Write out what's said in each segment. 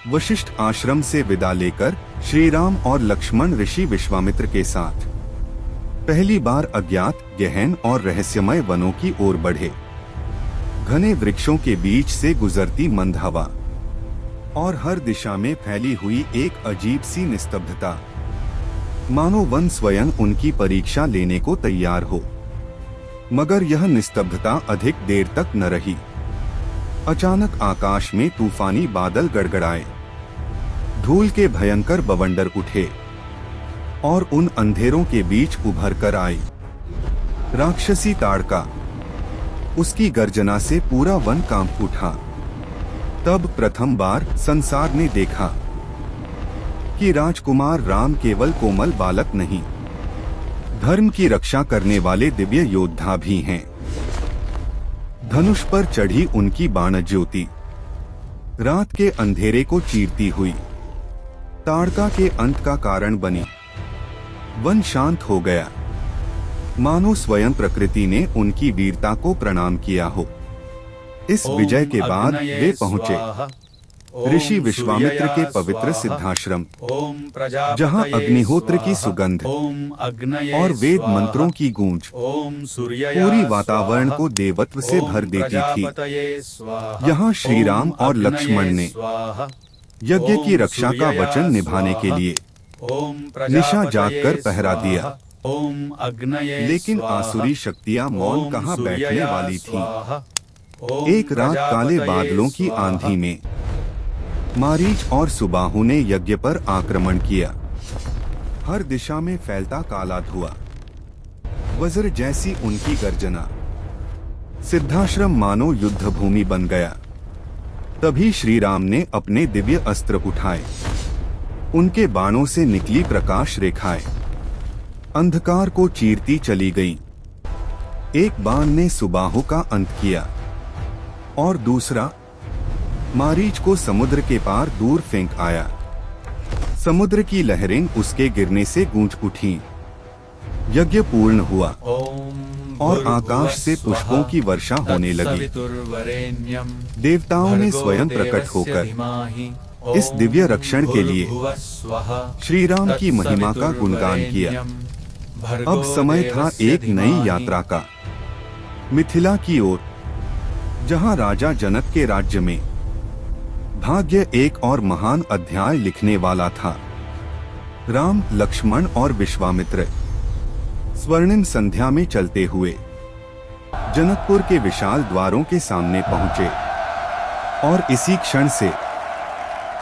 वशिष्ठ आश्रम से विदा लेकर श्री राम और लक्ष्मण ऋषि विश्वामित्र के साथ पहली बार अज्ञात, गहन और रहस्यमय वनों की ओर बढ़े। घने वृक्षों के बीच से गुजरती मंद हवा और हर दिशा में फैली हुई एक अजीब सी निस्तब्धता, मानो वन स्वयं उनकी परीक्षा लेने को तैयार हो। मगर यह निस्तब्धता अधिक देर तक न रही। अचानक आकाश में तूफानी बादल गड़गड़ाए, धूल के भयंकर बवंडर उठे और उन अंधेरों के बीच उभर कर आई राक्षसी ताड़का। उसकी गर्जना से पूरा वन कांप उठा। तब प्रथम बार संसार ने देखा कि राजकुमार राम केवल कोमल बालक नहीं, धर्म की रक्षा करने वाले दिव्य योद्धा भी हैं। धनुष पर चढ़ी उनकी बाण ज्योति रात के अंधेरे को चीरती हुई ताड़का के अंत का कारण बनी। वन शांत हो गया, मानो स्वयं प्रकृति ने उनकी वीरता को प्रणाम किया हो। इस विजय के बाद वे पहुँचे ऋषि विश्वामित्र के पवित्र सिद्धाश्रम, जहाँ अग्निहोत्र की सुगंध और वेद मंत्रों की गूंज पूरी वातावरण को देवत्व से भर देती थी। यहाँ श्री राम और लक्ष्मण ने यज्ञ की रक्षा का वचन निभाने के लिए निशा जागकर पहरा दिया। लेकिन आसुरी शक्तियाँ मौन कहाँ बैठने वाली थीं। एक रात काले बादलों की आंधी में मारीच और सुबाहु ने यज्ञ पर आक्रमण किया। हर दिशा में फैलता काला धुआं, वज्र जैसी उनकी गर्जना, सिद्धाश्रम मानो युद्ध भूमि बन गया। तभी श्री राम ने अपने दिव्य अस्त्र उठाए। उनके बाणों से निकली प्रकाश रेखाएं अंधकार को चीरती चली गईं। एक बाण ने सुबाहु का अंत किया और दूसरा मारीच को समुद्र के पार दूर फेंक आया। समुद्र की लहरें उसके गिरने से गूंज उठीं। यज्ञ पूर्ण हुआ और आकाश से पुष्पों की वर्षा होने लगी। देवताओं ने स्वयं प्रकट होकर इस दिव्य रक्षण के लिए श्री राम की महिमा का गुणगान किया। अब समय था एक नई यात्रा का। मिथिला की ओर, जहां राजा जनक के राज्य में भाग्य एक और महान अध्याय लिखने वाला था। राम, लक्ष्मण और विश्वामित्र स्वर्णिम संध्या में चलते हुए जनकपुर के विशाल द्वारों के सामने पहुंचे और इसी क्षण से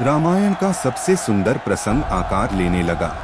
रामायण का सबसे सुंदर प्रसंग आकार लेने लगा।